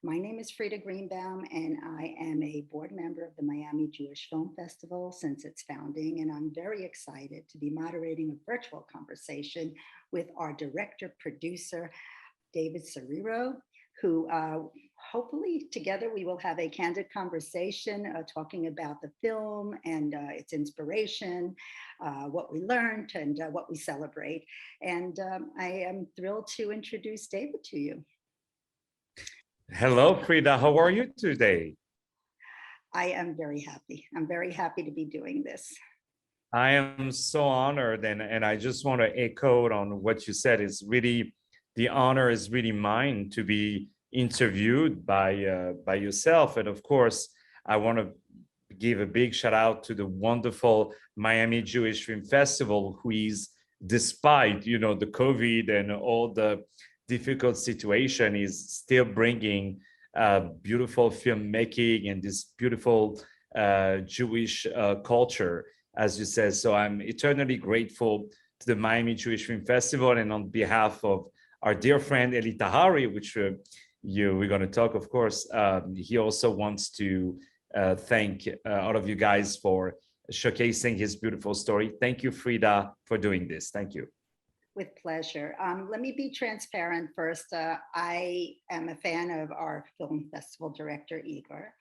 My name is Frida Greenbaum, and I am a board member of the Miami Jewish Film Festival since its founding. And I'm very excited to be moderating a virtual conversation with our director producer, David Serero, who hopefully together we will have a candid conversation talking about the film and its inspiration, what we learned, and what we celebrate. And I am thrilled to introduce David to you. Hello, Frida. How are you today? I am very happy. I'm very happy to be doing this. I am so honored, and I just want to echo on what you said. It's really, the honor is really mine to be interviewed by yourself. And of course, I want to give a big shout out to the wonderful Miami Jewish Film Festival, who is, despite the COVID and all the difficult situation, is still bringing beautiful filmmaking and this beautiful Jewish culture, as you said. So I'm eternally grateful to the Miami Jewish Film Festival, and on behalf of our dear friend ELIE TAHARI, which we're going to talk, of course, he also wants to thank all of you guys for showcasing his beautiful story. Thank you, Frida, for doing this. Thank you. With pleasure. Let me be transparent first. I am a fan of our film festival director, Igor,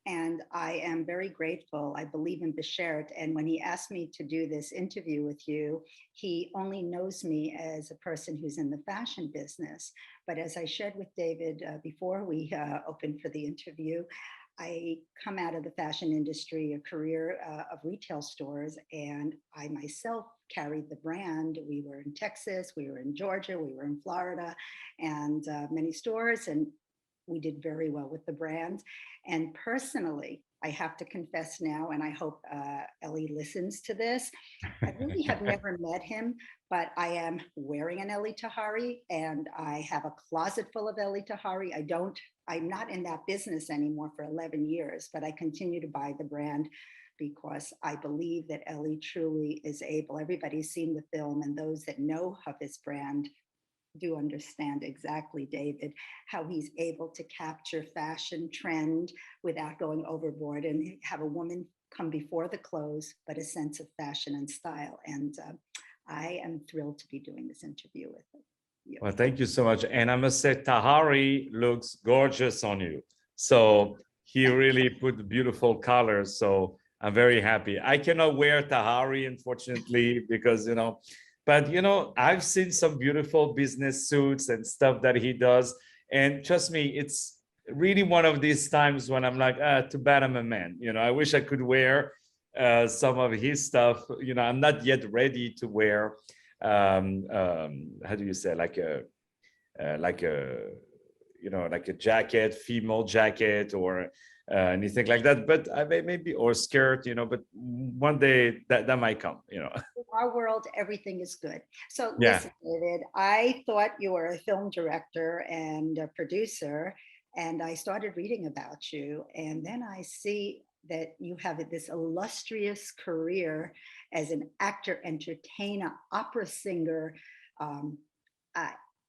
and I am very grateful. I believe in Beshert, and when he asked me to do this interview with you, he only knows me as a person who's in the fashion business. But as I shared with David before we opened for the interview, I come out of the fashion industry, a career of retail stores, and I myself carried the brand. We were in Texas, we were in Georgia, we were in Florida, and many stores, and we did very well with the brand. And personally, I have to confess now, and I hope ELIE listens to this, I really have never met him, but I am wearing an ELIE TAHARI, and I have a closet full of ELIE TAHARI. I'm not in that business anymore for 11 years, but I continue to buy the brand because I believe that ELIE truly is able. Everybody's seen the film, and those that know of his brand do understand exactly, David, how he's able to capture fashion trend without going overboard and have a woman come before the clothes, but a sense of fashion and style. And I am thrilled to be doing this interview with you. Well, thank you so much. And I must say, Tahari looks gorgeous on you. So he really put beautiful colors. So I'm very happy. I cannot wear Tahari, unfortunately, because, but, I've seen some beautiful business suits and stuff that he does. And trust me, it's really one of these times when I'm like, too bad I'm a man. I wish I could wear some of his stuff. I'm not yet ready to wear, how do you say, like a jacket, female jacket, or anything like that, but I maybe, or skirt, but one day that might come, In our world, everything is good. So yeah. Listen, David, I thought you were a film director and a producer, and I started reading about you, and then I see that you have this illustrious career as an actor, entertainer, opera singer.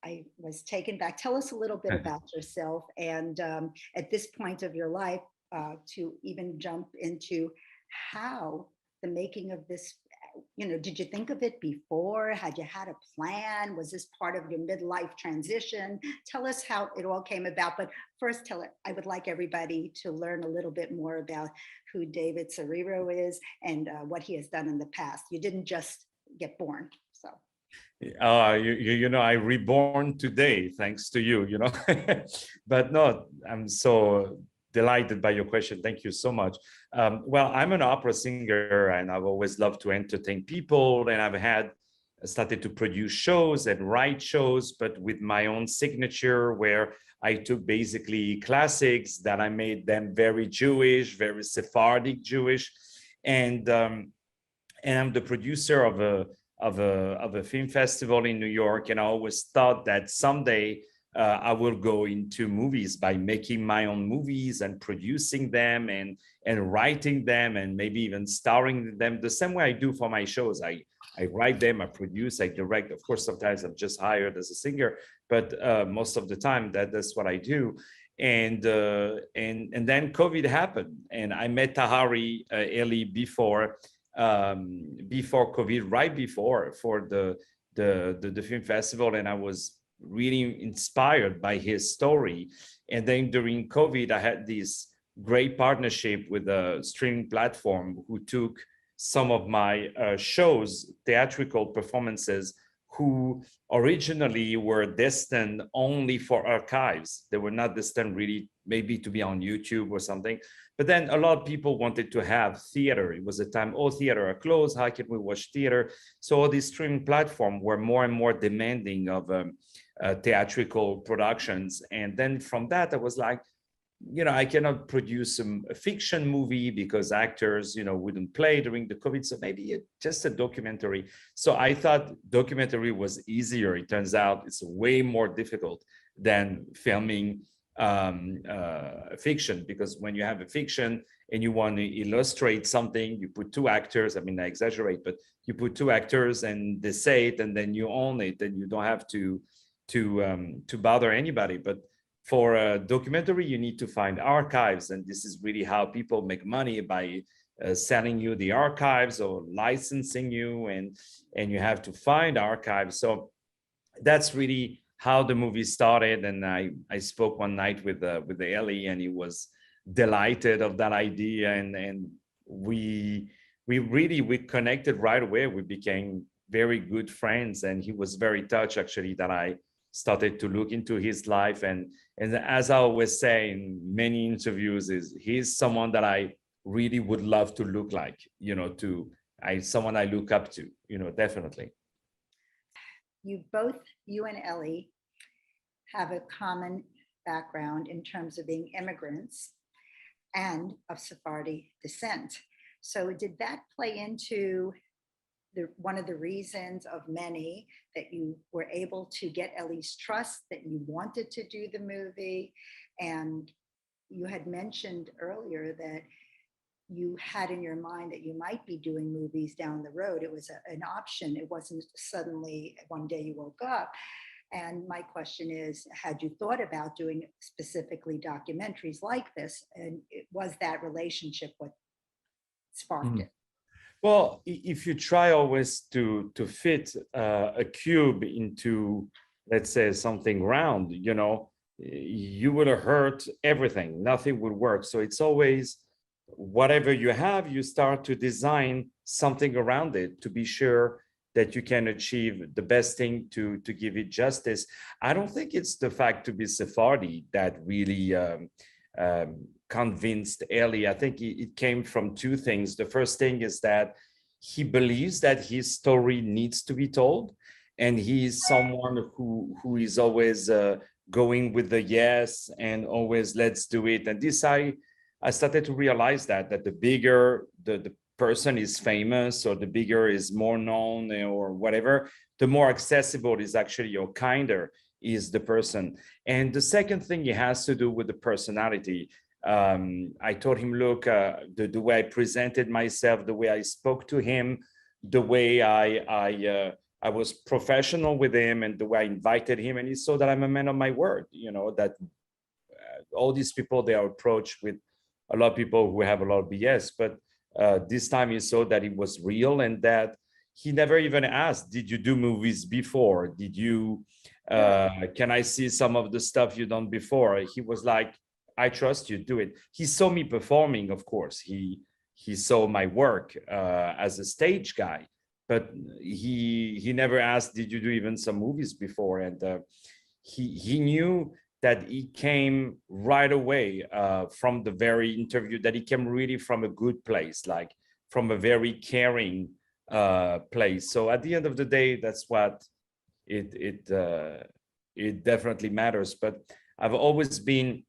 I was taken back. Tell us a little bit about yourself, and at this point of your life, to even jump into how the making of this, did you think of it before? Had you had a plan? Was this part of your midlife transition? Tell us how it all came about. But first, I would like everybody to learn a little bit more about who David Serero is and what he has done in the past. You didn't just get born, so. I reborn today, thanks to you, But no, I'm so delighted by your question. Thank you so much. Well, I'm an opera singer, and I've always loved to entertain people, and I've started to produce shows and write shows, but with my own signature, where I took basically classics that I made them very Jewish, very Sephardic Jewish, and I'm the producer of a film festival in New York, and I always thought that someday I will go into movies by making my own movies and producing them and writing them and maybe even starring them the same way I do for my shows. I write them, I produce, I direct. Of course, sometimes I'm just hired as a singer, but most of the time that's what I do. and then COVID happened, and I met Tahari Elie before COVID, right before for the film festival, and I was really inspired by his story. And then during COVID, I had this great partnership with a streaming platform who took some of my shows, theatrical performances, who originally were destined only for archives. They were not destined really maybe to be on YouTube or something. But then a lot of people wanted to have theater. It was a time, oh, theater are closed. How can we watch theater? So all these streaming platforms were more and more demanding of theatrical productions. And then from that, I was like, I cannot produce a fiction movie because actors, wouldn't play during the COVID. So maybe just a documentary. So I thought documentary was easier. It turns out it's way more difficult than filming fiction, because when you have a fiction and you want to illustrate something, you put two actors. I mean, I exaggerate, but you put two actors and they say it, and then you own it, and you don't have to bother anybody. But for a documentary, you need to find archives, and this is really how people make money, by selling you the archives or licensing you, and you have to find archives. So that's really how the movie started. And I spoke one night with the Elie, and he was delighted of that idea, and we connected right away. We became very good friends, and he was very touched actually that I started to look into his life. And as I always say in many interviews, he's someone that I really would love to look like, someone I look up to, definitely. You and Elie have a common background in terms of being immigrants and of Sephardi descent. So did that play into one of the reasons of many that you were able to get Elie's trust, that you wanted to do the movie? And you had mentioned earlier that you had in your mind that you might be doing movies down the road. It was an option. It wasn't suddenly one day you woke up. And my question is, had you thought about doing specifically documentaries like this? And was that relationship what sparked it? Well, if you try always to fit a cube into, let's say, something round, you would have hurt everything. Nothing would work. So it's always whatever you have, you start to design something around it to be sure that you can achieve the best thing to give it justice. I don't think it's the fact to be Sephardi that really convinced Elie. I think it came from two things. The first thing is that he believes that his story needs to be told, and he's someone who is always going with the yes and always let's do it. And this I started to realize that the bigger the person is famous, or the bigger is more known or whatever, the more accessible it is actually, or kinder is the person. And the second thing, it has to do with the personality. I told him, look, the way I presented myself, the way I spoke to him, the way I was professional with him, and the way I invited him, and he saw that I'm a man of my word. That all these people, they are approached with a lot of people who have a lot of BS, but this time he saw that it was real, and that he never even asked, did you do movies before? Did you, can I see some of the stuff you done before? He was like, I trust you, do it. He saw me performing, of course. He saw my work as a stage guy, but he never asked, did you do even some movies before? And he knew that he came right away from the very interview, that he came really from a good place, like from a very caring place. So at the end of the day, that's what it definitely matters. But I've always been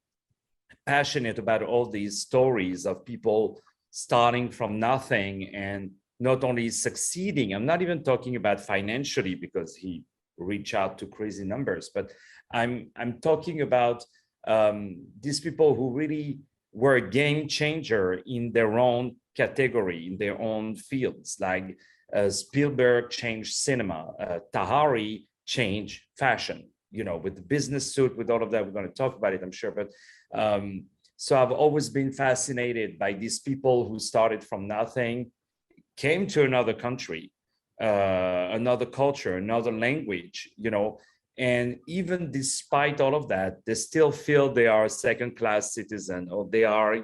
passionate about all these stories of people starting from nothing and not only succeeding. I'm not even talking about financially, because he reached out to crazy numbers, but I'm talking about these people who really were a game changer in their own category, in their own fields. Like Spielberg changed cinema, Tahari changed fashion, with the business suit, with all of that. We're going to talk about it, I'm sure. But So I've always been fascinated by these people who started from nothing, came to another country, another culture, another language, and even despite all of that, they still feel they are a second-class citizen, or they are,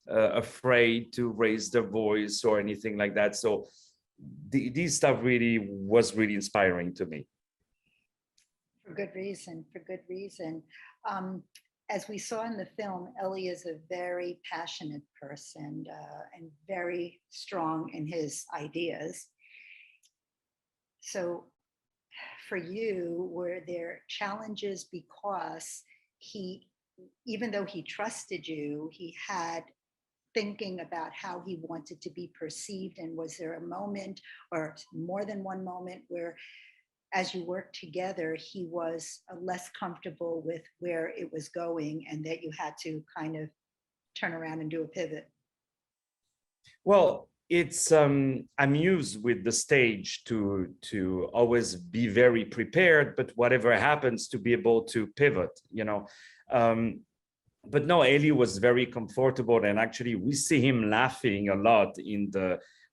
afraid to raise their voice or anything like that. So these stuff really was really inspiring to me. For good reason, for good reason. As we saw in the film, Ellie is a very passionate person and very strong in his ideas. So for you, were there challenges because he, even though he trusted you, he had thinking about how he wanted to be perceived? And was there a moment, or more than one moment, where as you worked together, he was less comfortable with where it was going and that you had to kind of turn around and do a pivot? Well, it's I'm used with the stage to always be very prepared, but whatever happens, to be able to pivot, but no, Eli was very comfortable, and actually we see him laughing a lot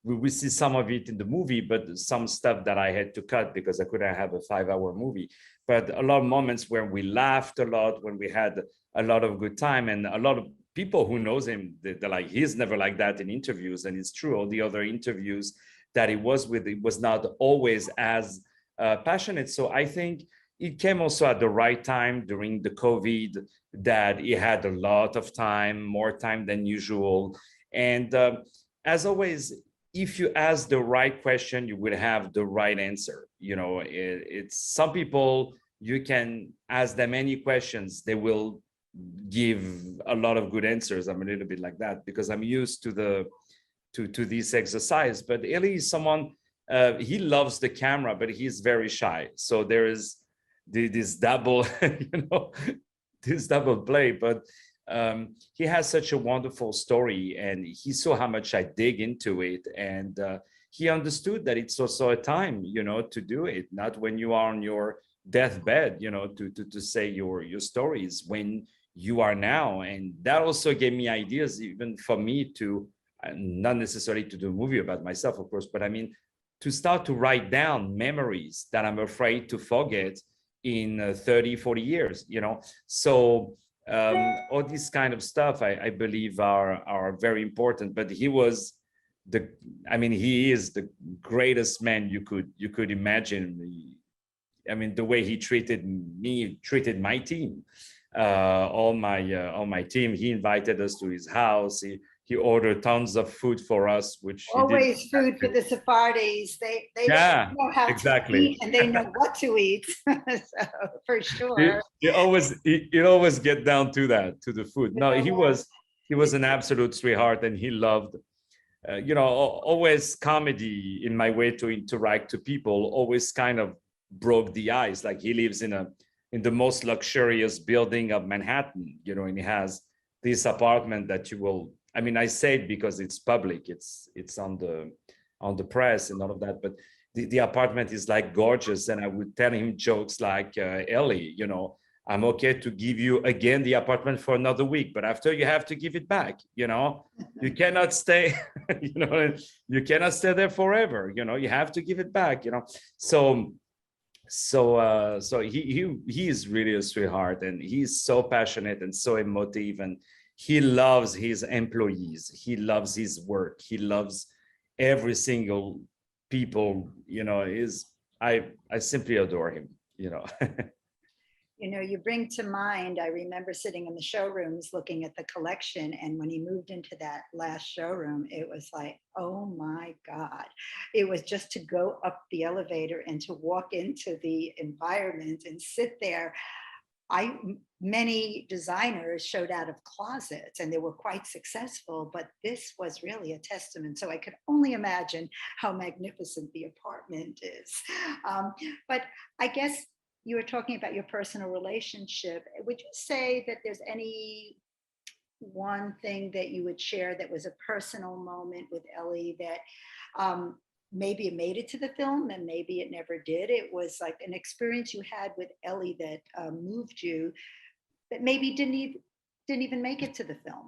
we see some of it in the movie, but some stuff that I had to cut because I couldn't have a 5-hour movie. But a lot of moments where we laughed a lot, when we had a lot of good time, and a lot of people who knows him, they're like, he's never like that in interviews. And it's true, all the other interviews that he was with, it was not always as passionate. So I think it came also at the right time during the COVID, that he had a lot of time, more time than usual. And as always, if you ask the right question, you will have the right answer. It's some people, you can ask them any questions, they will give a lot of good answers. I'm a little bit like that because I'm used to this exercise. But Eli is someone, he loves the camera, but he's very shy. So there is this double, this double play. But he has such a wonderful story, and he saw how much I dig into it, and he understood that it's also a time, to do it, not when you are on your deathbed, to say your stories, when you are now. And that also gave me ideas, even for me to, not necessarily to do a movie about myself, of course, but I mean, to start to write down memories that I'm afraid to forget in 30, 40 years, So all this kind of stuff, I believe are very important. But he was he is the greatest man you could imagine. I mean, the way he treated me, treated my team, all my team. He invited us to his house. He ordered tons of food for us, which Always food for the Sephardi's. They yeah, know how exactly. to eat, and they know what to eat. So, for sure. It always get down to that, to the food. No, he was an absolute sweetheart, and he loved, always comedy in my way to interact to people, always kind of broke the ice. Like, he lives in the most luxurious building of Manhattan, and he has this apartment that you will, I say it because it's public, it's on the press and all of that, but the apartment is like gorgeous. And I would tell him jokes like, Ellie, I'm okay to give you again the apartment for another week, but after you have to give it back. You cannot stay, you cannot stay there forever. You have to give it back. So he is really a sweetheart, and he's so passionate and so emotive, and he loves his employees. He loves his work. He loves every single people. I simply adore him. You bring to mind, I remember sitting in the showrooms looking at the collection, and when he moved into that last showroom, it was like, oh my God. It was just to go up the elevator and to walk into the environment and sit there. Many designers showed out of closets and they were quite successful, but this was really a testament. So I could only imagine how magnificent the apartment is. But I guess you were talking about your personal relationship. Would you say that there's any one thing that you would share that was a personal moment with Ellie that maybe it made it to the film and maybe it never did? It was like an experience you had with Ellie that moved you, that maybe didn't didn't even make it to the film?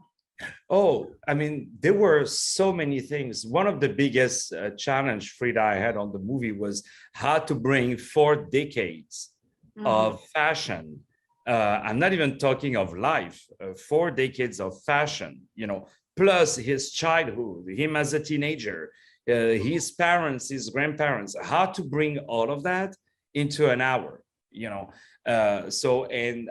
Oh, I mean, there were so many things. One of the biggest challenge, Frida, I had on the movie was how to bring 4 decades of fashion. I'm not even talking of life, 4 decades of fashion, plus his childhood, him as a teenager, his parents, his grandparents, how to bring all of that into an hour. And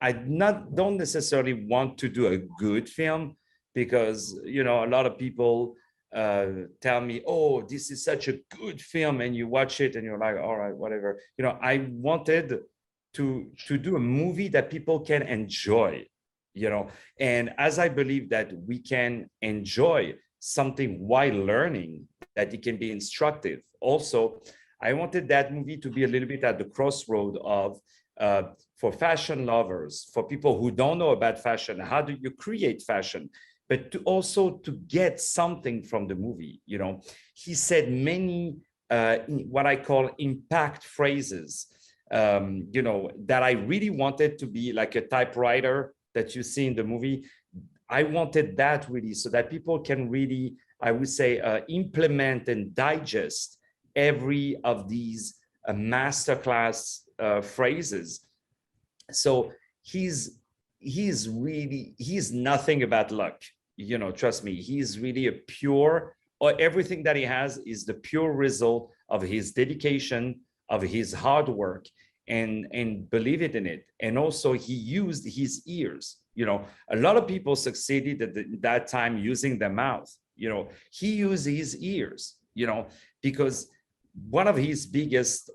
I don't necessarily want to do a good film because, a lot of people tell me, oh, this is such a good film, and you watch it and you're like, all right, whatever. I wanted to do a movie that people can enjoy, and as I believe that we can enjoy something while learning, that it can be instructive. Also, I wanted that movie to be a little bit at the crossroad of for fashion lovers, for people who don't know about fashion, how do you create fashion, but to also to get something from the movie. He said many what I call impact phrases, that I really wanted to be like a typewriter that you see in the movie. I wanted that really so that people can really, I would say, implement and digest every of these masterclass phrases. So he's nothing about luck, trust me. He's really a pure, or everything that he has is the pure result of his dedication, of his hard work, and believe it in it. And also he used his ears. A lot of people succeeded at that time using their mouth. He used his ears, because one of his biggest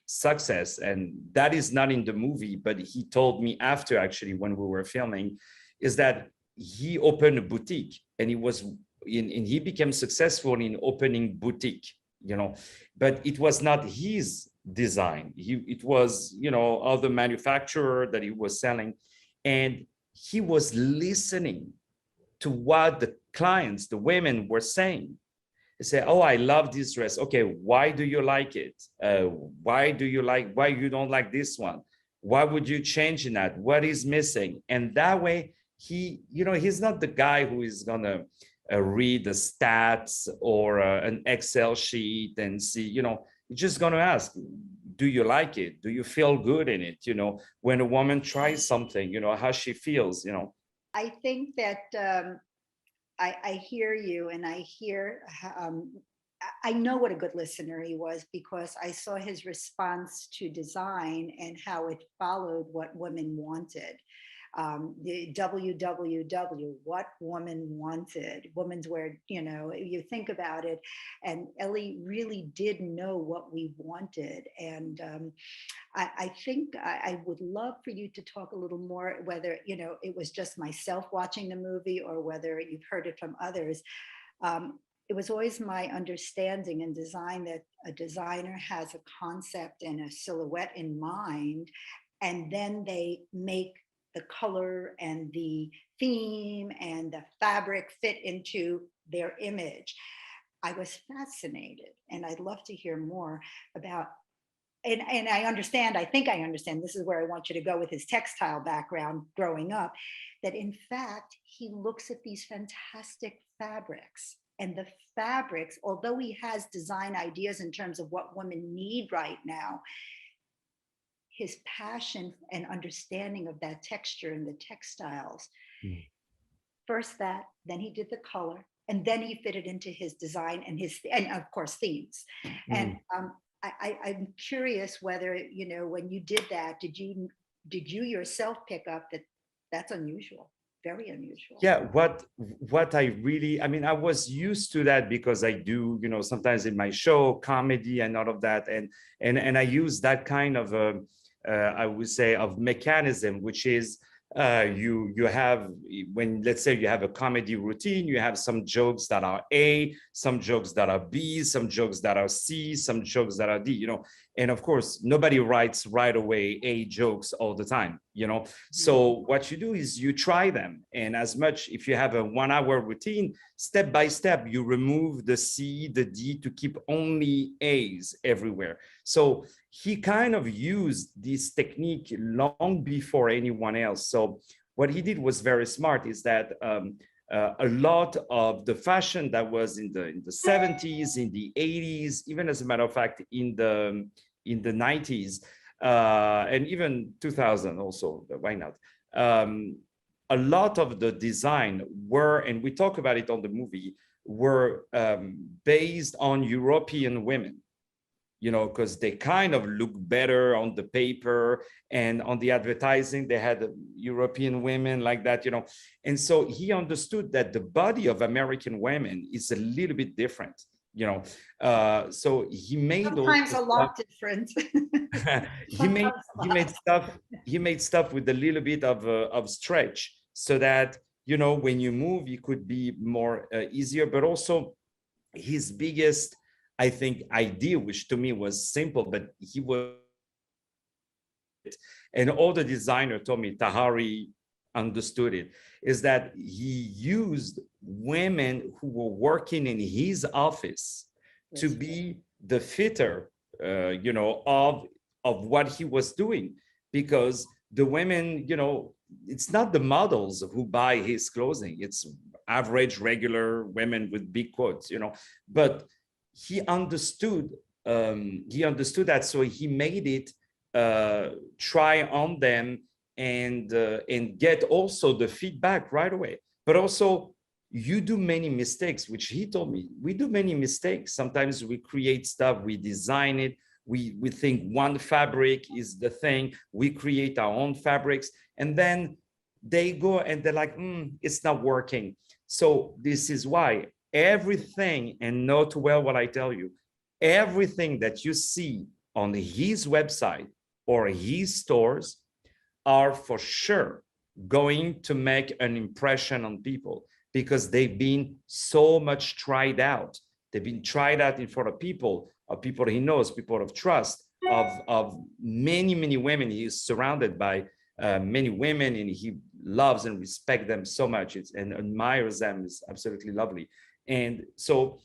success, and that is not in the movie, but he told me after, actually, when we were filming, is that he opened a boutique, and he became successful in opening boutique, but it was not his design. It was, other manufacturer that he was selling, and he was listening to what the clients, the women, were saying. They say, oh, I love this dress. Okay, why do you like it? Why you don't like this one? Why would you change in that? What is missing? And that way, he's not the guy who is gonna read the stats or an Excel sheet and see, he's just gonna ask, do you like it? Do you feel good in it? When a woman tries something, how she feels, I think that I hear you, and I know what a good listener he was, because I saw his response to design and how it followed what women wanted. The WWW, what women wanted, women's wear, you think about it, and ELIE really did know what we wanted. And I think I would love for you to talk a little more, whether, it was just myself watching the movie or whether you've heard it from others. It was always my understanding in design that a designer has a concept and a silhouette in mind, and then they make the color and the theme and the fabric fit into their image. I was fascinated, and I'd love to hear more about, and I think I understand, this is where I want you to go with his textile background growing up, that in fact, he looks at these fantastic fabrics, and the fabrics, although he has design ideas in terms of what women need right now, his passion and understanding of that texture and the textiles. First that, then he did the color, and then he fitted into his design and of course themes. And I'm curious whether, when you did that, did you yourself pick up that that's unusual, very unusual? Yeah, what I really, I was used to that because I do, sometimes in my show, comedy and all of that, and I use that kind of I would say of mechanism, which is you have, when, let's say you have a comedy routine, you have some jokes that are A, some jokes that are B, some jokes that are C, some jokes that are D, And of course, nobody writes right away jokes all the time, you know. So what you do is you try them. And as much, if you have a 1 hour routine, step by step, you remove the C, the D to keep only A's everywhere. So he kind of used this technique long before anyone else. So what he did was very smart, is that a lot of the fashion that was in the 70s, in the 80s, even as a matter of fact, in the 90s, and even 2000 also, why not? A lot of the design were, and we talk about it on the movie, were based on European women, you know, because they kind of look better on the paper, and on the advertising, they had European women like that, you know. And so he understood that the body of American women is a little bit different, you know. So he made sometimes a lot different. he made stuff with a little bit of stretch, so that, you know, when you move, it could be more easier. But also his biggest, I think, idea, which to me was simple, but he was, and all the designer told me, Tahari understood it, is that he used women who were working in his office to be the fitter, you know, of what he was doing. Because the women, you know, it's not the models who buy his clothing, it's average, regular women with big quotes, you know. But he understood that, so he made it try on them, and get also the feedback right away. But also, you do many mistakes, which he told me, we do many mistakes. Sometimes we create stuff, we design it, we think one fabric is the thing, we create our own fabrics, and then they go and they're like, it's not working. So this is why everything, and note well what I tell you, everything that you see on his website or his stores are for sure going to make an impression on people, because they've been so much tried out. They've been tried out in front of people he knows, people of trust, of many, many women. He's surrounded by many women, and he loves and respects them so much, and admires them. It's absolutely lovely. And so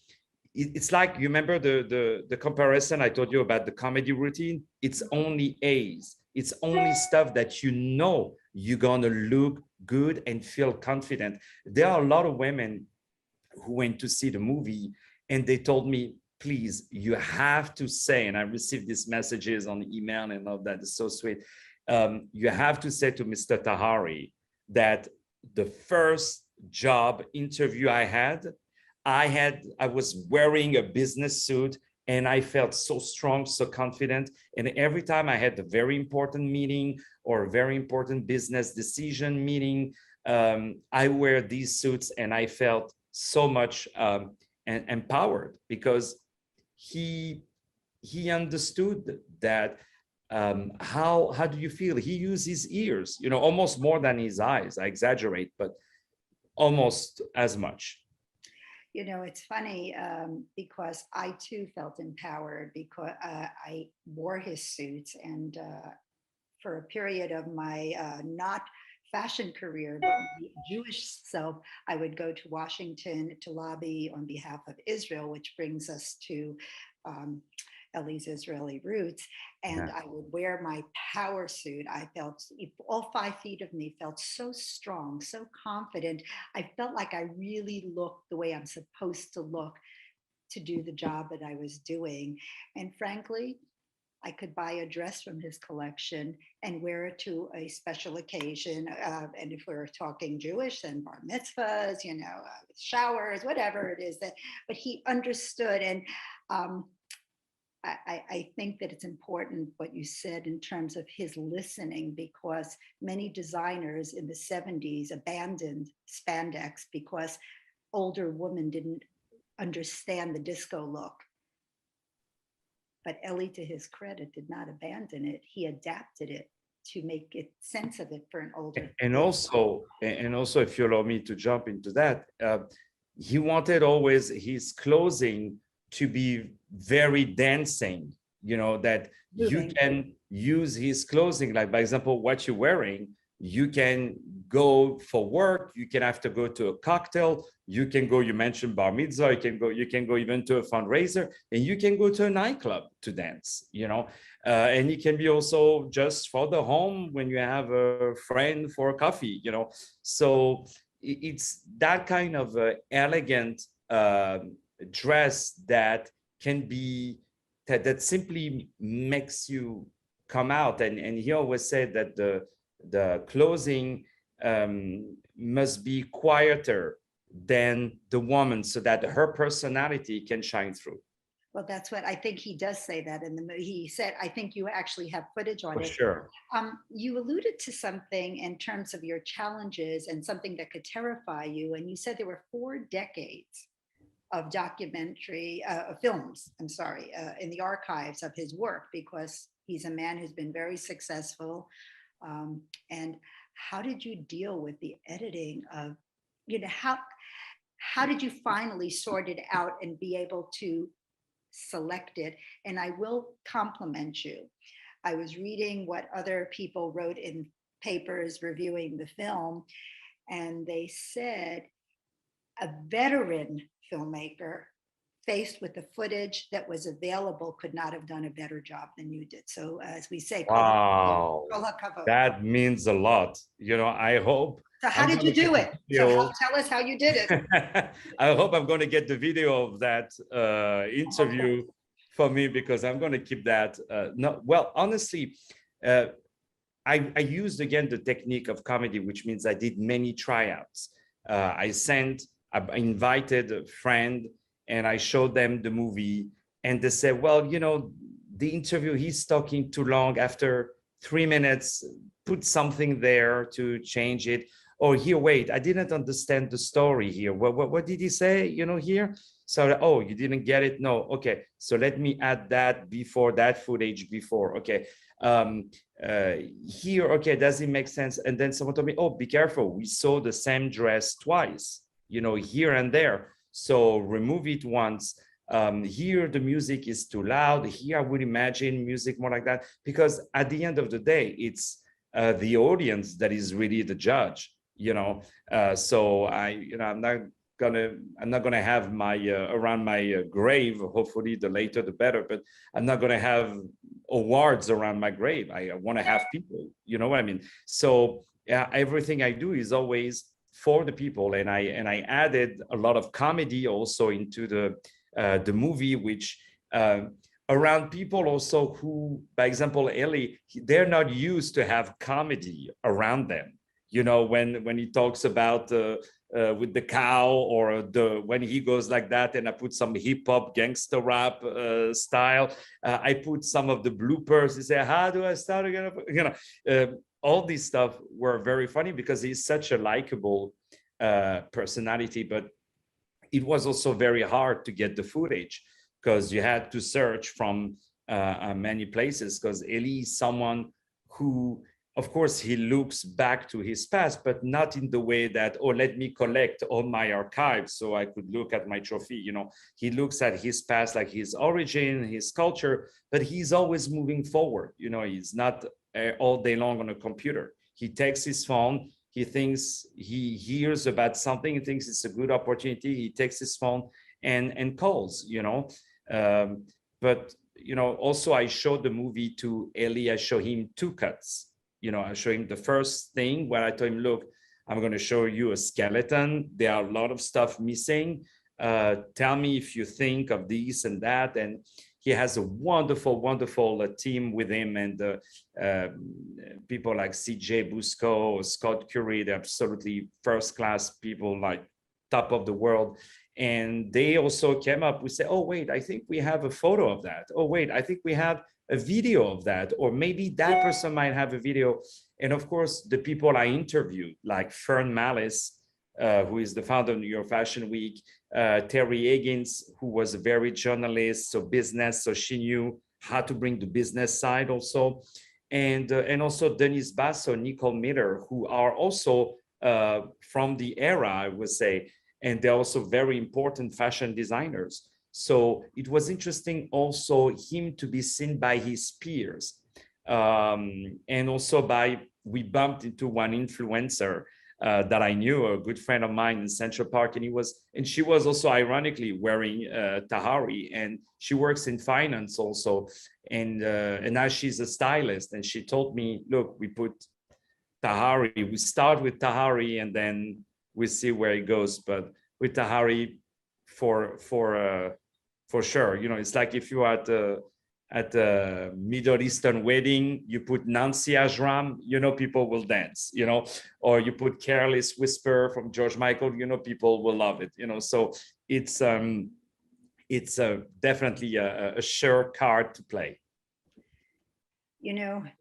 it's like, you remember the comparison I told you about the comedy routine? It's only A's. It's only stuff that you know you're gonna look good and feel confident. There are a lot of women who went to see the movie, and they told me, please, you have to say, and I received these messages on email and all that, it's so sweet. You have to say to Mr. Tahari that the first job interview I was wearing a business suit, and I felt so strong, so confident. And every time I had a very important meeting or a very important business decision meeting, I wear these suits, and I felt so much empowered, because he understood that. How do you feel? He used his ears, you know, almost more than his eyes. I exaggerate, but almost as much. You know, it's funny because I too felt empowered, because I wore his suits, and for a period of my not fashion career, but my Jewish self, I would go to Washington to lobby on behalf of Israel, which brings us to ELIE's Israeli roots. And I would wear my power suit. I felt, all 5 feet of me felt so strong, so confident. I felt like I really looked the way I'm supposed to look to do the job that I was doing. And frankly, I could buy a dress from his collection and wear it to a special occasion. And if we're talking Jewish, then bar mitzvahs, you know, showers, whatever it is. But he understood. And I think that it's important what you said in terms of his listening, because many designers in the 70s abandoned spandex because older women didn't understand the disco look. But ELIE, to his credit, did not abandon it. He adapted it to make it sense of it for an older. And also, if you allow me to jump into that, he wanted always his clothing to be very dancing, that you Moving. can use his clothing. Like, by example, what you're wearing, you can go for work, you can have to go to a cocktail, you can go, you mentioned bar mitzvah, you can go even to a fundraiser, and you can go to a nightclub to dance, and it can be also just for the home when you have a friend for a coffee, so it's that kind of elegant dress that can be that simply makes you come out. And he always said that the clothing must be quieter than the woman so that her personality can shine through. Well, that's what I think he does say that in the movie. He said, I think you actually have footage on For it. sure. You alluded to something in terms of your challenges and something that could terrify you. And you said there were 4 decades of documentary films, I'm sorry, in the archives of his work, because he's a man who's been very successful. And how did you deal with the editing of, how did you finally sort it out and be able to select it? And I will compliment you. I was reading what other people wrote in papers reviewing the film, and they said a veteran filmmaker faced with the footage that was available could not have done a better job than you did. So as we say, wow, that means a lot. I hope. So how did you do it? So tell us how you did it. I hope I'm going to get the video of that interview for me, because I'm going to keep that. No, well, honestly, I used again the technique of comedy, which means I did many tryouts. I invited a friend and I showed them the movie, and they said, well, the interview, he's talking too long. After 3 minutes, put something there to change it. Or here, wait, I didn't understand the story here. What did he say, here? So, oh, you didn't get it? No, okay. So let me add that before, that footage before, okay. Here, okay, does it make sense? And then someone told me, oh, be careful, we saw the same dress twice, here and there. So remove it once. Here, the music is too loud. Here, I would imagine music more like that, because at the end of the day, it's the audience that is really the judge, so I'm not gonna have my around my grave, hopefully the later the better, but I'm not gonna have awards around my grave. I want to have people, you know what I mean? So everything I do is always for the people, and I added a lot of comedy also into the movie, which around people also who, by example, ELIE, they're not used to have comedy around them. When he talks about with the cow, or when he goes like that, and I put some hip hop gangster rap style. I put some of the bloopers. He say, how do I start again? All these stuff were very funny because he's such a likable personality, but it was also very hard to get the footage because you had to search from many places, because ELIE is someone who, of course, he looks back to his past, but not in the way that, oh, let me collect all my archives so I could look at my trophy. He looks at his past, like his origin, his culture, but he's always moving forward. He's not all day long on a computer. He takes his phone, he thinks, he hears about something, he thinks it's a good opportunity, he takes his phone and calls, but also I showed the movie to ELIE. I show him 2 cuts. I show him the first thing where I told him, look, I'm going to show you a skeleton. There are a lot of stuff missing. Tell me if you think of this and that. And he has a wonderful, wonderful team with him, and people like CJ Busco, Scott Curry. They're absolutely first-class people, like top of the world. And they also came up, we say, oh, wait, I think we have a photo of that. Oh, wait, I think we have a video of that, or maybe that person might have a video. And of course, the people I interviewed, like Fern Malice, who is the founder of New York Fashion Week, Terry Higgins, who was a very journalist, so business, so she knew how to bring the business side also. And also Denise Basso, Nicole Miller, who are also from the era, I would say, and they're also very important fashion designers. So it was interesting also him to be seen by his peers. And also we bumped into one influencer that I knew, a good friend of mine in Central Park, and she was also ironically wearing Tahari, and she works in finance also, and now she's a stylist, and she told me, look, we put Tahari, we start with Tahari, and then we see where it goes, but with Tahari, for sure, it's like if you are at a Middle Eastern wedding, you put Nancy Ajram, people will dance, or you put Careless Whisper from George Michael, people will love it, so it's definitely a sure card to play.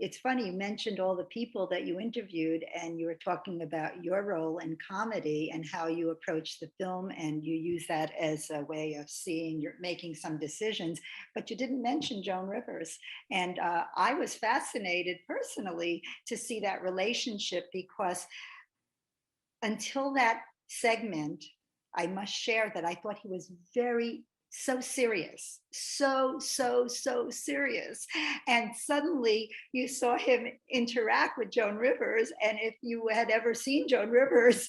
It's funny, you mentioned all the people that you interviewed, and you were talking about your role in comedy and how you approach the film, and you use that as a way of you're making some decisions, but you didn't mention Joan Rivers. And I was fascinated personally to see that relationship, because until that segment, I must share that I thought he was so serious, so serious. And suddenly you saw him interact with Joan Rivers. And if you had ever seen Joan Rivers,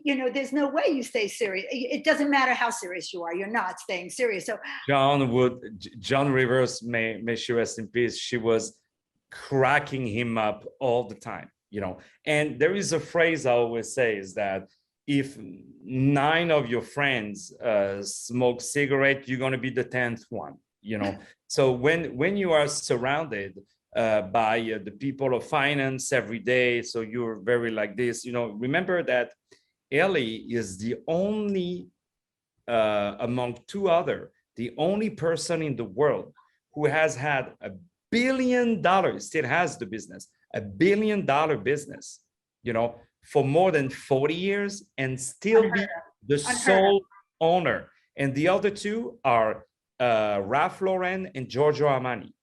there's no way you stay serious. It doesn't matter how serious you are, you're not staying serious. So Joan Rivers, may she rest in peace, she was cracking him up all the time, and there is a phrase I always say is that if 9 of your friends smoke cigarette, you're going to be the 10th one, So when you are surrounded by the people of finance every day, so you're very like this, remember that ELIE is the only, among 2 other, the only person in the world who has had $1 billion, still has the business, $1 billion business, for more than 40 years and still be the sole owner. And the other 2 are Ralph Lauren and Giorgio Armani,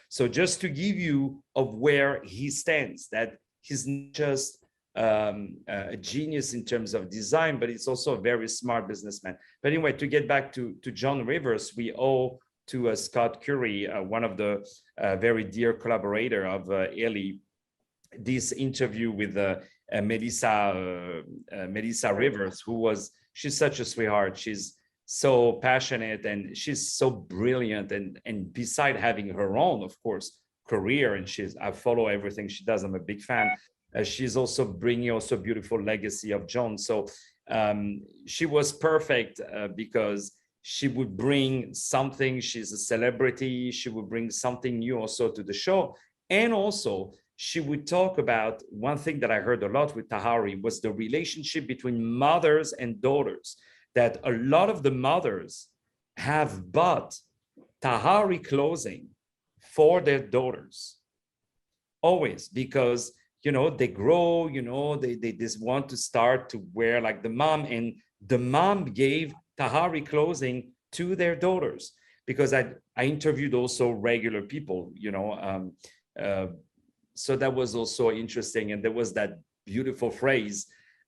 So just to give you of where he stands, that he's not just a genius in terms of design, but he's also a very smart businessman. But anyway, to get back to Joan Rivers, we owe to Scott Curry, one of the very dear collaborator of ELIE, this interview with Melissa Rivers, she's such a sweetheart. She's so passionate and she's so brilliant. And beside having her own, of course, career, and I follow everything she does. I'm a big fan. She's also bringing also beautiful legacy of John. So she was perfect because she would bring something. She's a celebrity. She would bring something new also to the show. And also, she would talk about one thing that I heard a lot with Tahari was the relationship between mothers and daughters, that a lot of the mothers have bought Tahari clothing for their daughters, always, because, they grow, they just want to start to wear like the mom, and the mom gave Tahari clothing to their daughters, because I interviewed also regular people, so that was also interesting. And there was that beautiful phrase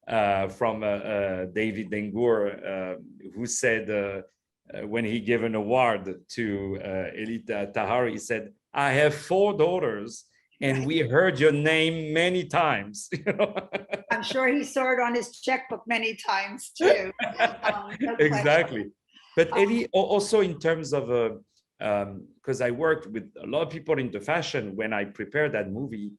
from David Dengour, who said, when he gave an award to ELIE Tahari, he said, I have 4 daughters and we heard your name many times. I'm sure he saw it on his checkbook many times too. No exactly. But ELIE, also in terms of because I worked with a lot of people into fashion when I prepared that movie,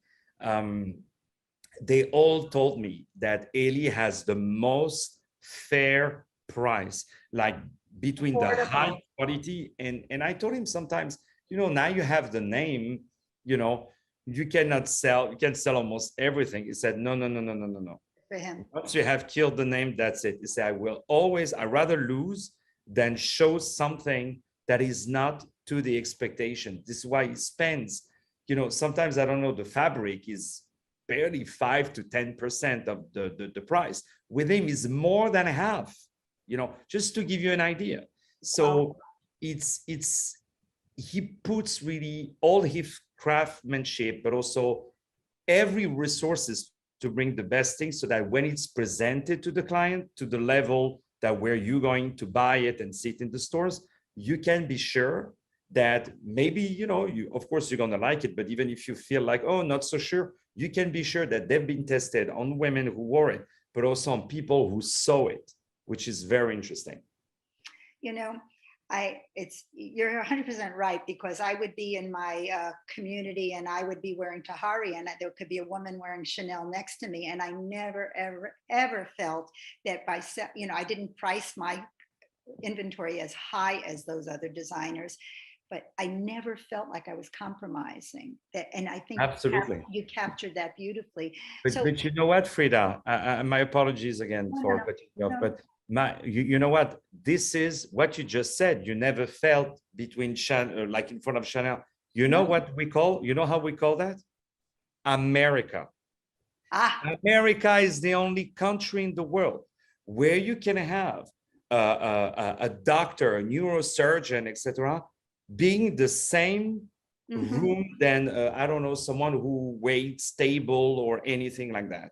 they all told me that ELIE has the most fair price, like between the high quality and I told him sometimes, now you have the name, you can sell almost everything. He said, no. For him. Once you have killed the name, that's it. He said, I'd rather lose than show something that is not to the expectation. This is why he spends, sometimes, I don't know, the fabric is barely 5 to 10% of the price. With him is more than half, just to give you an idea. So he puts really all his craftsmanship, but also every resources to bring the best thing, so that when it's presented to the client, to the level that where you're going to buy it and see it in the stores, you can be sure that maybe, you, of course, you're going to like it, but even if you feel like, oh, not so sure, you can be sure that they've been tested on women who wore it, but also on people who saw it, which is very interesting. You know, you're 100% right, because I would be in my community and I would be wearing Tahari, and there could be a woman wearing Chanel next to me, and I never, ever, ever felt that I didn't price my inventory as high as those other designers, but I never felt like I was compromising that. And I think Absolutely. you captured that beautifully. But you know what, Frida, my apologies again for cutting you off, but you know what, this is what you just said. You never felt between Chanel, like in front of Chanel. You know what we call, you know how we call that? America. America is the only country in the world where you can have a doctor, a neurosurgeon, etc., being the same room than I don't know, someone who waits stable or anything like that,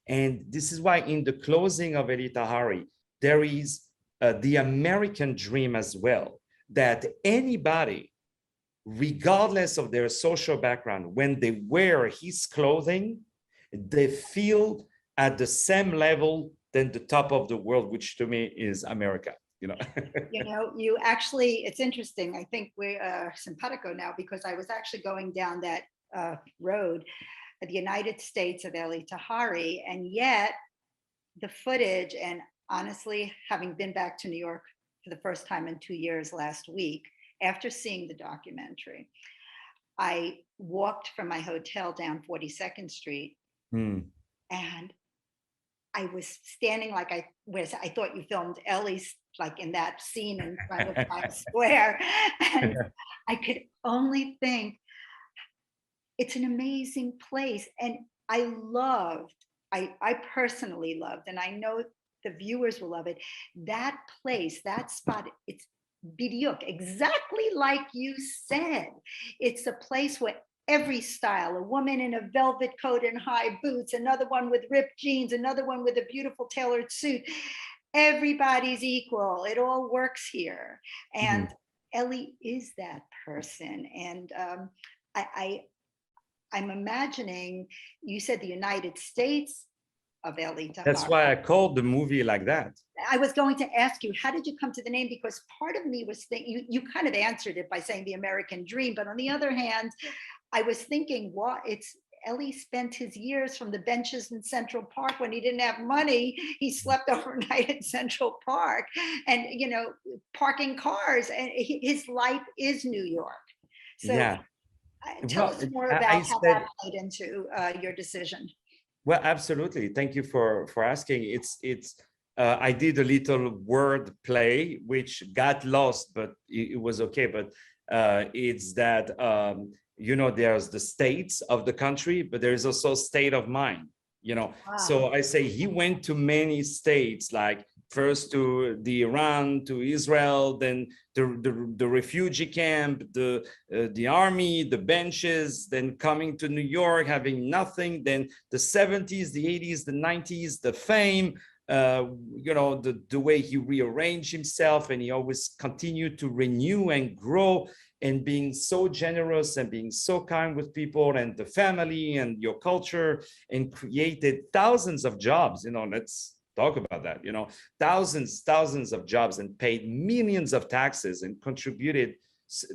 And this is why in the closing of ELIE TAHARI, there is the American dream as well, that anybody, regardless of their social background, when they wear his clothing, they feel at the same level than the top of the world, which to me is America. You actually, it's interesting. I think we are simpatico now, because I was actually going down that road, the United States of ELIE TAHARI, and yet the footage, and honestly, having been back to New York for the first time in 2 years last week, after seeing the documentary, I walked from my hotel down 42nd Street, and I was standing like I thought you filmed ELIE's, like in that scene in front of Times Square. And I could only think, it's an amazing place. And I personally loved, and I know the viewers will love it, that place, that spot. It's Bidyuk, exactly like you said. It's a place where every style, a woman in a velvet coat and high boots, another one with ripped jeans, another one with a beautiful tailored suit. Everybody's equal. It all works here. And ELIE is that person. And I'm imagining, you said the United States of ELIE TAHARI. That's why I called the movie like that. I was going to ask you, how did you come to the name? Because part of me was thinking, you kind of answered it by saying the American dream. But on the other hand, I was thinking, ELIE spent his years from the benches in Central Park when he didn't have money. He slept overnight in Central Park and, parking cars. And his life is New York. So tell us more about how that played into your decision. Well, absolutely. Thank you for asking. I did a little word play, which got lost, but it was okay. But it's that, there's the states of the country, but there is also state of mind, Wow. So I say he went to many states, like first to the Iran, to Israel, then the refugee camp, the army, the benches, then coming to New York, having nothing, then the 70s, the 80s, the 90s, the fame, the way he rearranged himself, and he always continued to renew and grow, and being so generous and being so kind with people and the family and your culture, and created thousands of jobs. Let's talk about that. Thousands of jobs, and paid millions of taxes, and contributed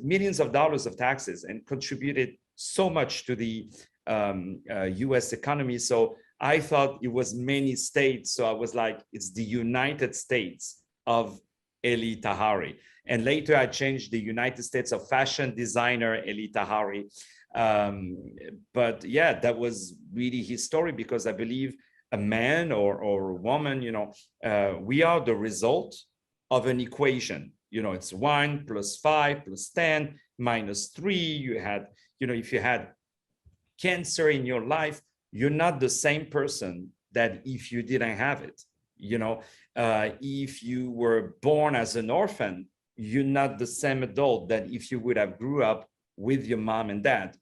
millions of dollars of taxes, and contributed so much to the US economy. So I thought it was many states. So I was like, it's the United States of ELIE TAHARI. And later I changed the United States of fashion designer ELIE TAHARI. But yeah, that was really his story, because I believe a man or a woman, we are the result of an equation. It's 1 + 5 + 10 - 3. You had, if you had cancer in your life, you're not the same person that if you didn't have it. If you were born as an orphan, you're not the same adult that if you would have grew up with your mom and dad.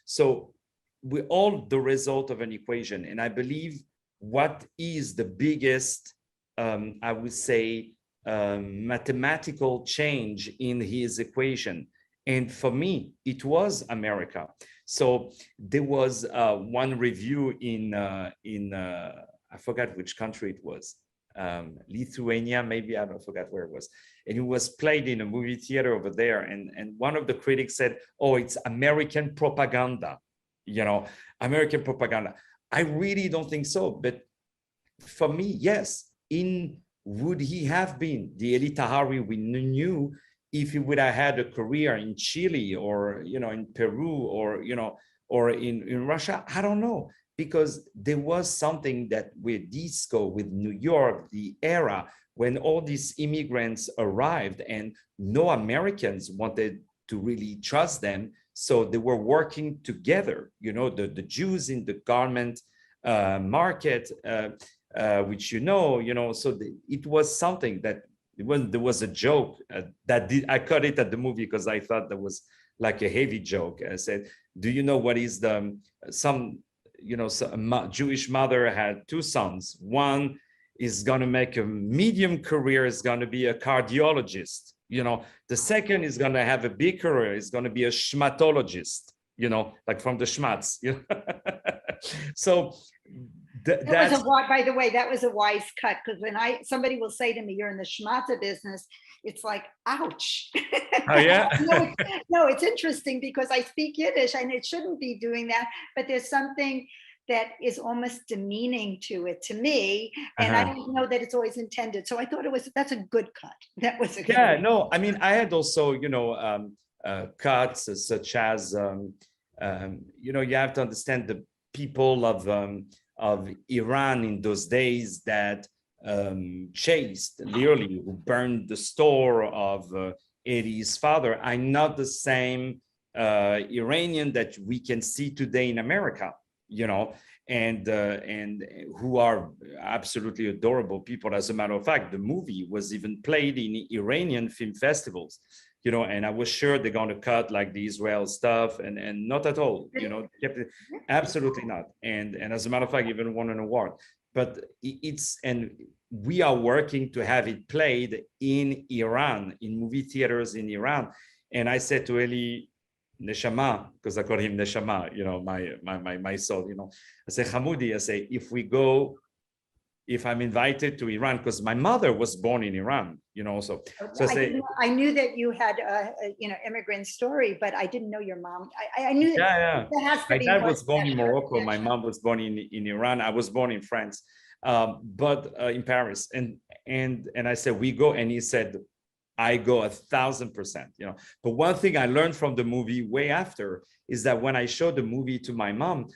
So we're all the result of an equation. And I believe what is the biggest, I would say, mathematical change in his equation. And for me, it was America. So there was one review in I forgot which country it was, Lithuania, maybe, I don't forget where it was. And it was played in a movie theater over there. And one of the critics said, oh, it's American propaganda, American propaganda. I really don't think so. But for me, yes, would he have been the ELIE TAHARI we knew if he would have had a career in Chile or, in Peru or in Russia? I don't know, because there was something that with disco, with New York, the era when all these immigrants arrived and no Americans wanted to really trust them. So they were working together, the Jews in the garment market, which so it was something that there was a joke I cut it at the movie because I thought that was like a heavy joke. I said, do you know what is some Jewish mother had two sons. One is going to make a medium career, is going to be a cardiologist. The second is going to have a big career, is going to be a schmatologist, like from the schmatz. So by the way, that was a wise cut, because when somebody will say to me, you're in the schmata business, it's like, ouch. Oh, yeah. No, it's interesting because I speak Yiddish and it shouldn't be doing that, but there's something that is almost demeaning to it, to me, and I don't know that it's always intended. So I thought that's a good cut. That was a good yeah, no, I mean, I had also, cuts such as, you have to understand the people of Iran in those days that chased, literally, who burned the store of Eddie's father, are not the same Iranian that we can see today in America, and who are absolutely adorable people. As a matter of fact, the movie was even played in Iranian film festivals, and I was sure they're going to cut like the Israel stuff, and not at all, absolutely not. And as a matter of fact, even won an award. But we are working to have it played in Iran, in movie theaters in Iran. And I said to Eli, Neshama, because I call him Neshama, my soul, I say, Hamoudi, I say, if I'm invited to Iran, because my mother was born in Iran, so I knew that you had immigrant story, but I didn't know your mom. I knew that has to my be dad was born in Morocco. Yeah. My mom was born in Iran. I was born in France, but in Paris. And I said, we go, and he said, I go 1,000%, But one thing I learned from the movie way after is that when I showed the movie to my mom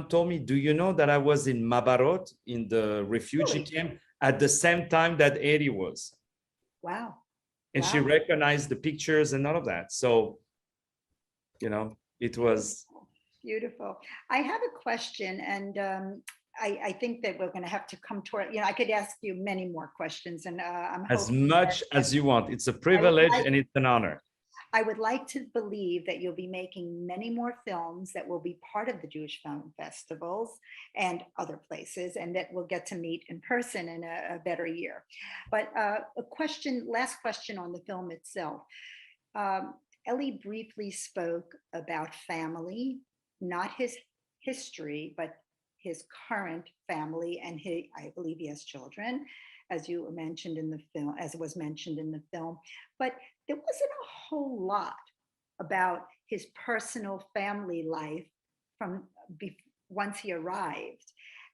told me, do you know that I was in Mabarot, in the refugee camp, at the same time that Eddie was? Wow. And she recognized the pictures and all of that. So, it was beautiful. I have a question, and I think that we're going to have to come toward, I could ask you many more questions, and I'm as much as you want. It's a privilege and it's an honor. I would like to believe that you'll be making many more films that will be part of the Jewish film festivals and other places, and that we'll get to meet in person in a better year. But last question on the film itself. Elie briefly spoke about family, not his history, but his current family, and I believe he has children, as you mentioned in the film, as was mentioned in the film. But there wasn't a whole lot about his personal family life from once he arrived.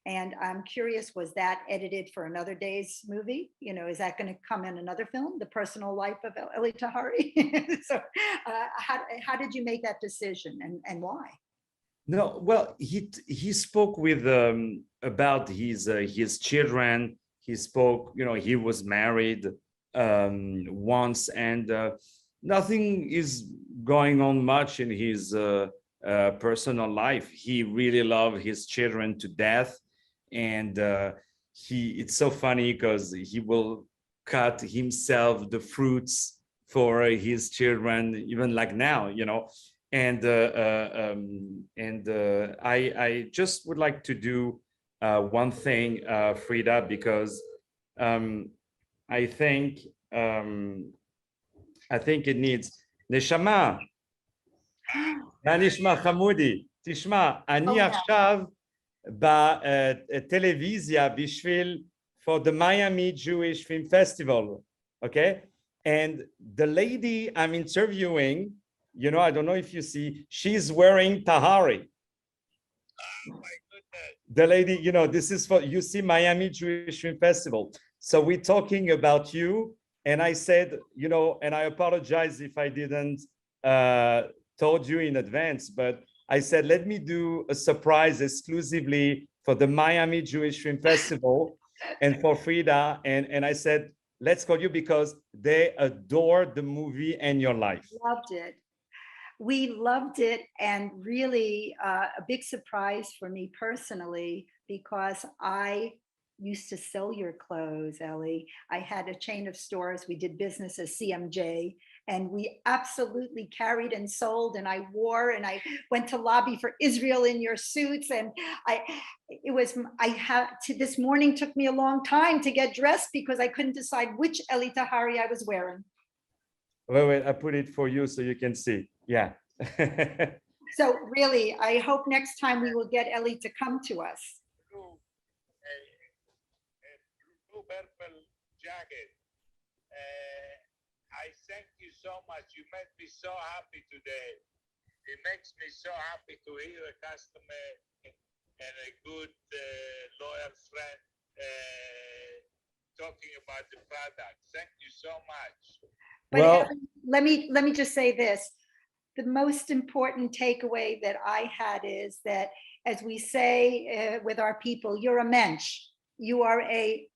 And I'm curious, was that edited for another day's movie? Is that going to come in another film, The Personal Life of ELIE TAHARI? So how did you make that decision, and why? No, well, he spoke with about his children. He spoke, he was married once, and nothing is going on much in his personal life. He really loved his children to death, and it's so funny because he will cut himself the fruits for his children, even like now, And I just would like to do one thing, Frida, because I think um, I think it needs נשמה, מה נשמע חמודי? תשמע, אני עכשיו בטלוויזיה בשביל for the Miami Jewish Film Festival, okay? And the lady I'm interviewing, you know, I don't know if you see, she's wearing Tahari. The lady, you know, this is for, you see Miami Jewish Film Festival. So we're talking about you. And I said, you know, and I apologize if I didn't told you in advance, but I said, let me do a surprise exclusively for the Miami Jewish Film Festival and for Frida. And I said, let's call you because they adored the movie and your life. Loved it. We loved it, and really a big surprise for me personally, because I used to sell your clothes, Ellie. I had a chain of stores. We did business as CMJ, and we absolutely carried and sold, and I wore, and I went to lobby for Israel in your suits. And this morning took me a long time to get dressed because I couldn't decide which ELIE TAHARI I was wearing. Wait, I put it for you so you can see. Yeah. So really, I hope next time we will get ELIE to come to us. Blue purple jacket. I thank you so much. You made me so happy today. It makes me so happy to hear a customer and a good loyal friend talking about the product. Thank you so much. But Well, let me just say this. The most important takeaway that I had is that, as we say with our people, you're a mensch. You are a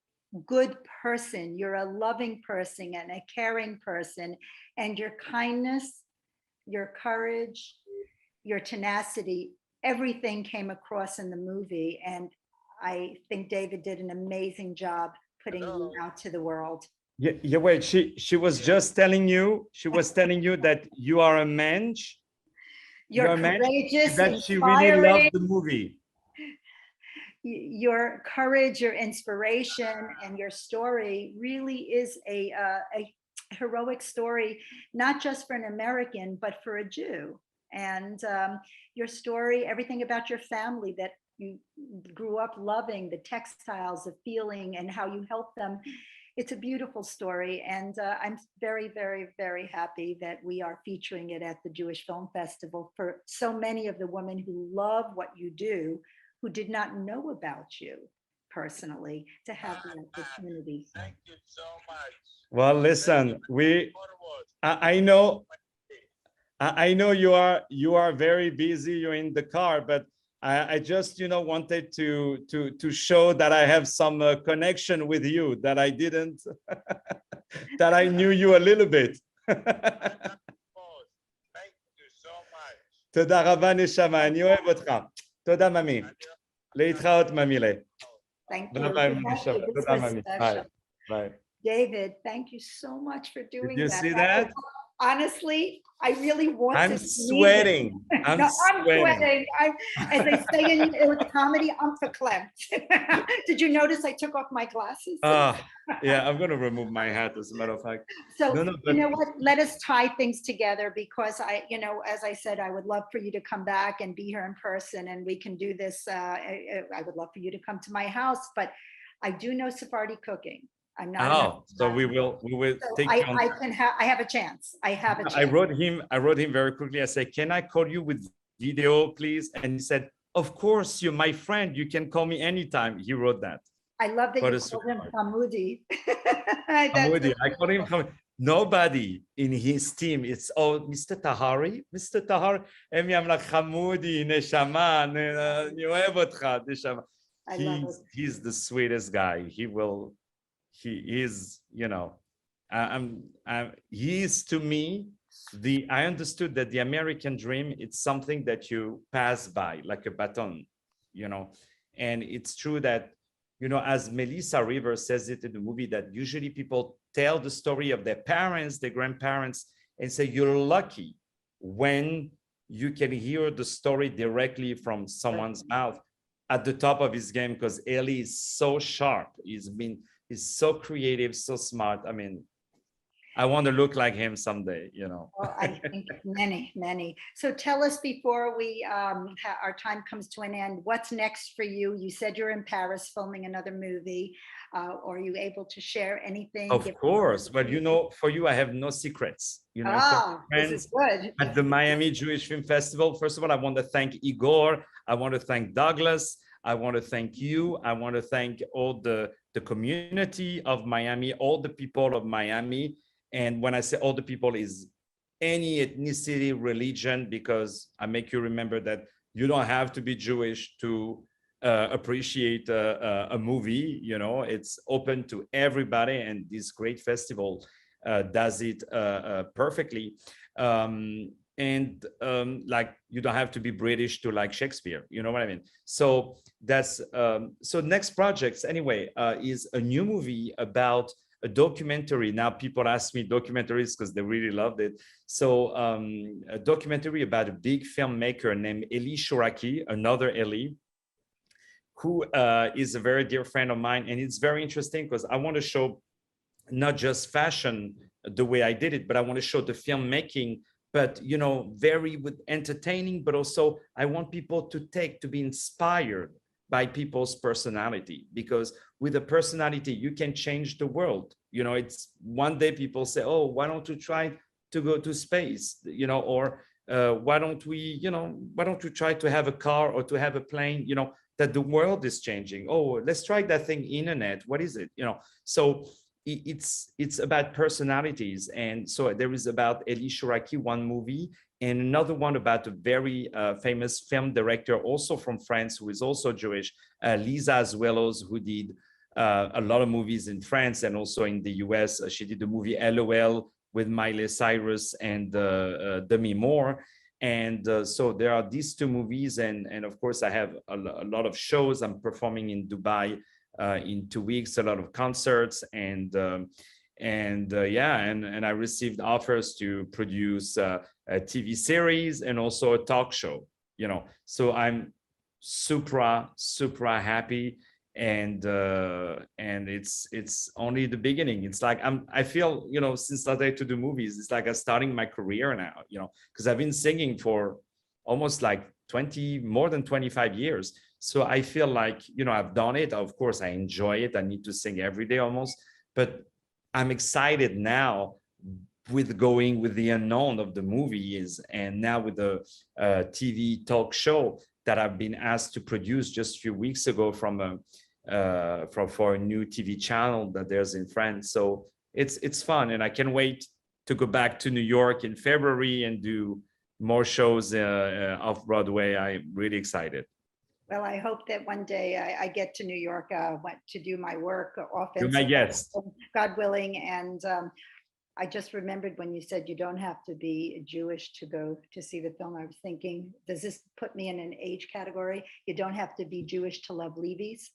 good person. You're a loving person and a caring person. And your kindness, your courage, your tenacity, everything came across in the movie. And I think David did an amazing job putting you out to the world. yeah, wait, she was just telling you, that you are a mensch. You're courageous, that she really loved the movie. Your courage, your inspiration, and your story really is a heroic story, not just for an American, but for a Jew. And your story, everything about your family that you grew up loving, the textiles, the feeling, and how you helped them. It's a beautiful story, and I'm very, very, very happy that we are featuring it at the Jewish Film Festival for so many of the women who love what you do, who did not know about you personally, to have the opportunity. Thank you so much. Well, listen, I know you are very busy. You're in the car, but I just, you know, wanted to show that I have some connection with you, that I didn't, that I knew you a little bit. Thank you so much. תודה רבה נשמה, אני אוהב אותך. תודה ממי. להתראות ממילה. Thank you. Bye, נשמה. This תודה was ממי. special. Bye. David, thank you so much for doing that. Did you see that? Honestly, I really wanted I'm to sweating. I'm sweating. As they say in comedy, I'm verklempt. Did you notice I took off my glasses? Yeah, I'm going to remove my hat, as a matter of fact. So, but you know what? Let us tie things together, because as I said, I would love for you to come back and be here in person, and we can do this. I would love for you to come to my house, but I do know Sephardi cooking. I'm not. So we will take you on. I have a chance. I have a chance. I wrote him very quickly. I said, can I call you with video, please? And he said, of course, you're my friend. You can call me anytime. He wrote that. I love that you called him Hamudi. Hamudi. I call him Hamudi. Nobody in his team, it's all Mr. Tahari, Mr. Tahari. And I'm like, Hamudi, Neshama, Neshama. He's the sweetest guy. He is, you know, he is, to me, I understood that the American dream, it's something that you pass by like a baton, you know. And it's true that, you know, as Melissa Rivers says it in the movie, that usually people tell the story of their parents, their grandparents, and say you're lucky when you can hear the story directly from someone's mouth. At the top of his game, because ELIE is so sharp. He's been He's so creative, so smart. I mean, I want to look like him someday, you know. Well, I think many, many. So tell us before we our time comes to an end, what's next for you? You said you're in Paris filming another movie. Are you able to share anything? Of course. But you know, for you, I have no secrets. You know, in terms of This is good. at the Miami Jewish Film Festival. First of all, I want to thank Igor. I want to thank Douglas. I want to thank you. I want to thank all the community of Miami, all the people of Miami. And when I say all the people, is any ethnicity, religion, because I make you remember that you don't have to be Jewish to appreciate a movie. You know, it's open to everybody, and this great festival does it perfectly. Like, you don't have to be British to like Shakespeare, you know what I mean? So that's so next projects anyway is a new movie about a documentary. Now people ask me documentaries because they really loved it. So a documentary about a big filmmaker named ELIE Tahari, another ELIE, who is a very dear friend of mine. And it's very interesting because I want to show not just fashion the way I did it, but I want to show the filmmaking, but, you know, very with entertaining, but also I want people to be inspired by people's personality, because with a personality, you can change the world. You know, it's one day people say, oh, why don't you try to go to space, you know, or why don't we try to have a car or to have a plane, you know, that the world is changing. Oh, let's try that thing, internet, what is it, you know? So it's about personalities. And so there is about ELIE Tahari, one movie, and another one about a very famous film director, also from France, who is also Jewish, Lisa Azuelos, who did a lot of movies in France and also in the US. She did the movie LOL with Miley Cyrus and Demi Moore. And so there are these two movies. And of course, I have a lot of shows. I'm performing in Dubai in 2 weeks, a lot of concerts. And I received offers to produce a TV series and also a talk show, you know. So I'm super happy, and it's only the beginning. It's like I feel, you know, since that day to do movies, it's like I'm starting my career now, you know, because I've been singing for almost like more than 25 years. So I feel like, you know, I've done it. Of course, I enjoy it. I need to sing every day almost, but I'm excited now with going with the unknown of the movies, and now with the TV talk show that I've been asked to produce just a few weeks ago for a new TV channel that there's in France. So it's fun, and I can't wait to go back to New York in February and do more shows off Broadway. I'm really excited. Well, I hope that one day I get to New York to do my work often. You're my guest. God willing. And I just remembered when you said you don't have to be Jewish to go to see the film. I was thinking, does this put me in an age category? You don't have to be Jewish to love Levy's.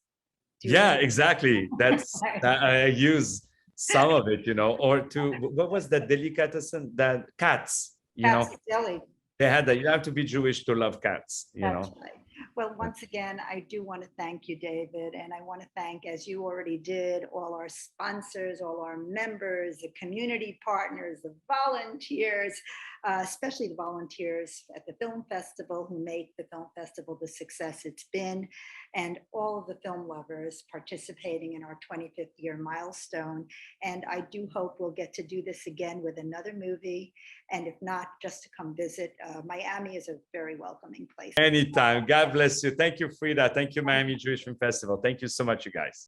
Yeah, exactly. That's I use some of it, you know, or to, what was that delicatessen, that cats, you know, Deli. They had that. You have to be Jewish to love cats, you That's know. right. Well, once again, I do want to thank you, David, and I want to thank, as you already did, all our sponsors, all our members, the community partners, the volunteers, especially the volunteers at the film festival who make the film festival the success it's been, and all of the film lovers participating in our 25th year milestone. And I do hope we'll get to do this again with another movie, and if not, just to come visit. Miami is a very welcoming place. Anytime. God bless you. Thank you, Frida. Thank you, Miami Jewish Film Festival. Thank you so much, you guys.